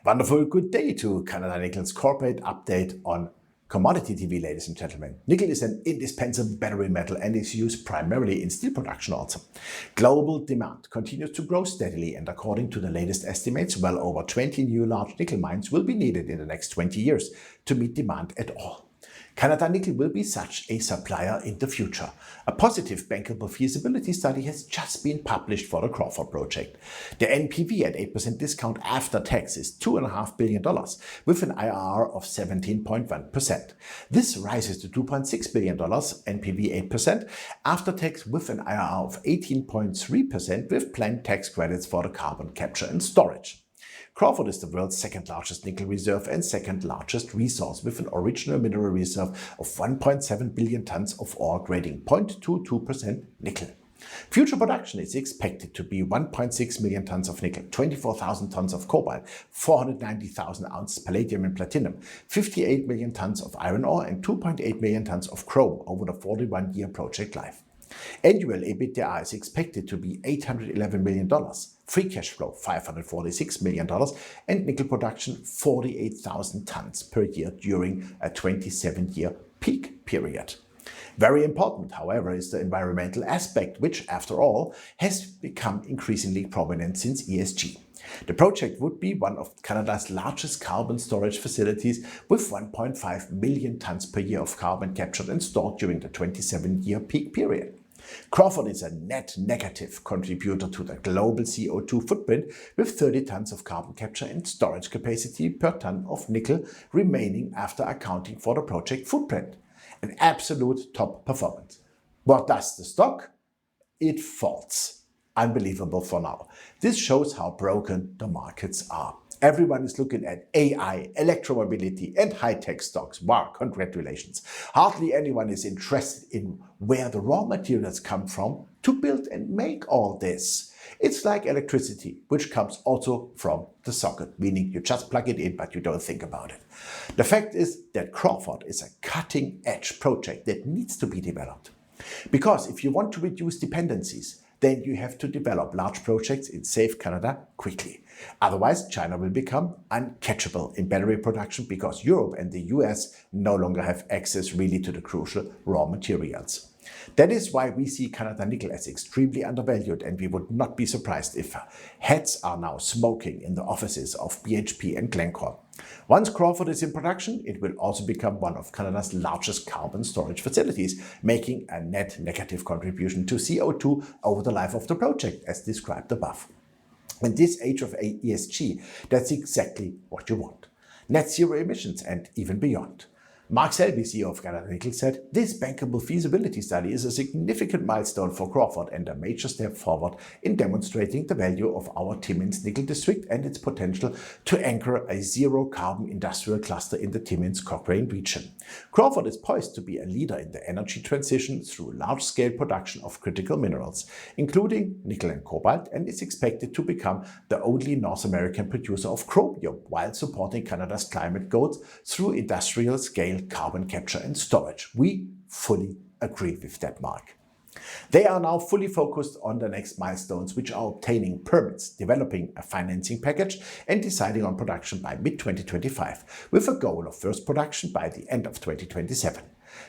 Wonderful good day to Canada Nickel's corporate update on commodity TV, ladies and gentlemen. Nickel is an indispensable battery metal and is used primarily in steel production also. Global demand continues to grow steadily, and according to the latest estimates, well over 20 new large nickel mines will be needed in the next 20 years to meet demand at all. Canada Nickel will be such a supplier in the future. A positive bankable feasibility study has just been published for the Crawford project. The NPV at 8% discount after tax is $2.5 billion, with an IRR of 17.1%. This rises to $2.6 billion, NPV 8%, after tax with an IRR of 18.3% with planned tax credits for the carbon capture and storage. Crawford is the world's second largest nickel reserve and second largest resource, with an original mineral reserve of 1.7 billion tons of ore grading 0.22% nickel. Future production is expected to be 1.6 million tons of nickel, 24,000 tons of cobalt, 490,000 ounces palladium and platinum, 58 million tons of iron ore and 2.8 million tons of chrome over the 41-year project life. Annual EBITDA is expected to be $811 million, free cash flow $546 million, and nickel production 48,000 tons per year during a 27-year peak period. Very important, however, is the environmental aspect, which, after all, has become increasingly prominent since ESG. The project would be one of Canada's largest carbon storage facilities, with 1.5 million tons per year of carbon captured and stored during the 27-year peak period. Crawford is a net negative contributor to the global CO2 footprint, with 30 tons of carbon capture and storage capacity per ton of nickel remaining after accounting for the project footprint. An absolute top performance. What does the stock? It falls. Unbelievable for now. This shows how broken the markets are. Everyone is looking at AI, electromobility, and high-tech stocks. Wow, congratulations. Hardly anyone is interested in where the raw materials come from to build and make all this. It's like electricity, which comes also from the socket, meaning you just plug it in, but you don't think about it. The fact is that Crawford is a cutting-edge project that needs to be developed. Because if you want to reduce dependencies, then you have to develop large projects in safe Canada quickly. Otherwise, China will become uncatchable in battery production because Europe and the US no longer have access really to the crucial raw materials. That is why we see Canada Nickel as extremely undervalued, and we would not be surprised if heads are now smoking in the offices of BHP and Glencore. Once Crawford is in production, it will also become one of Canada's largest carbon storage facilities, making a net negative contribution to CO2 over the life of the project, as described above. In this age of ESG, that's exactly what you want. Net zero emissions and even beyond. Mark Selby, CEO of Canada Nickel, said, "This bankable feasibility study is a significant milestone for Crawford and a major step forward in demonstrating the value of our Timmins nickel district and its potential to anchor a zero-carbon industrial cluster in the Timmins-Cochrane region. Crawford is poised to be a leader in the energy transition through large-scale production of critical minerals, including nickel and cobalt, and is expected to become the only North American producer of chromium while supporting Canada's climate goals through industrial-scale carbon capture and storage." We fully agree with that, Mark. They are now fully focused on the next milestones, which are obtaining permits, developing a financing package, and deciding on production by mid-2025, with a goal of first production by the end of 2027.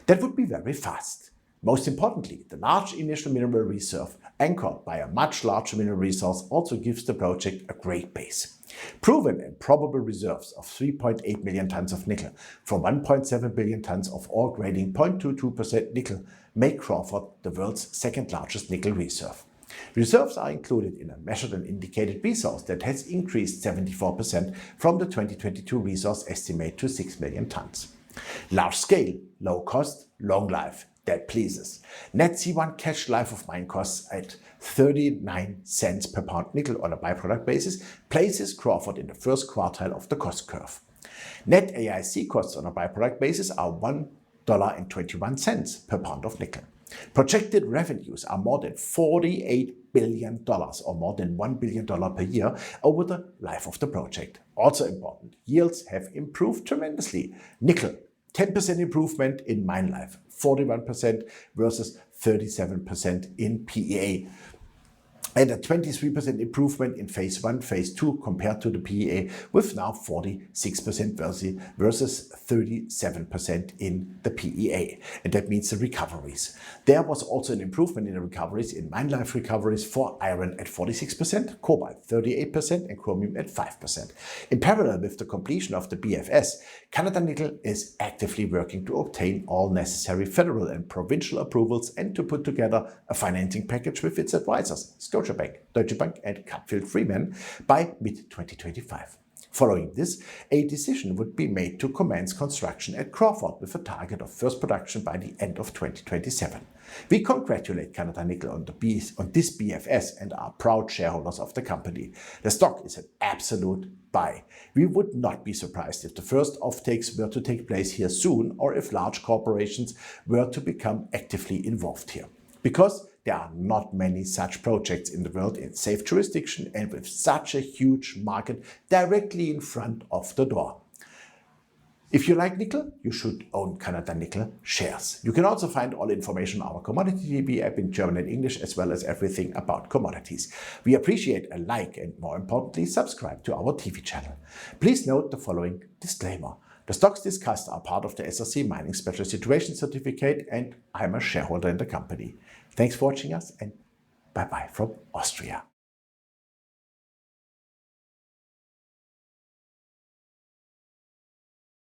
That would be very fast. Most importantly, the large initial mineral reserve, anchored by a much larger mineral resource, also gives the project a great base. Proven and probable reserves of 3.8 million tons of nickel from 1.7 billion tons of ore grading 0.22% nickel make Crawford the world's second largest nickel reserve. Reserves are included in a measured and indicated resource that has increased 74% from the 2022 resource estimate to 6 million tons. Large scale, low cost, long life. That pleases. Net C1 cash life of mine costs at 39 cents per pound nickel on a byproduct basis places Crawford in the first quartile of the cost curve. Net AIC costs on a byproduct basis are $1.21 per pound of nickel. Projected revenues are more than $48 billion, or more than $1 billion per year over the life of the project. Also important, yields have improved tremendously. Nickel, 10% improvement in mine life, 41% versus 37% in PEA. and a 23% improvement in phase 1, phase 2 compared to the PEA, with now 46% versus 37% in the PEA. And that means the recoveries. There was also an improvement in the recoveries in mine life recoveries for iron at 46%, cobalt 38%, and chromium at 5%. In parallel with the completion of the BFS, Canada Nickel is actively working to obtain all necessary federal and provincial approvals and to put together a financing package with its advisors, Scotiabank, Deutsche Bank, and Cutfield Freeman by mid-2025. Following this, a decision would be made to commence construction at Crawford with a target of first production by the end of 2027. We congratulate Canada Nickel on this BFS and are proud shareholders of the company. The stock is an absolute buy. We would not be surprised if the first offtakes were to take place here soon, or if large corporations were to become actively involved here. Because there are not many such projects in the world in safe jurisdiction and with such a huge market directly in front of the door. If you like nickel, you should own Canada Nickel shares. You can also find all information on our Commodity TV app in German and English, as well as everything about commodities. We appreciate a like and, more importantly, subscribe to our TV channel. Please note the following disclaimer. The stocks discussed are part of the SRC Mining Special Situation Certificate, and I'm a shareholder in the company. Thanks for watching us, and bye-bye from Austria.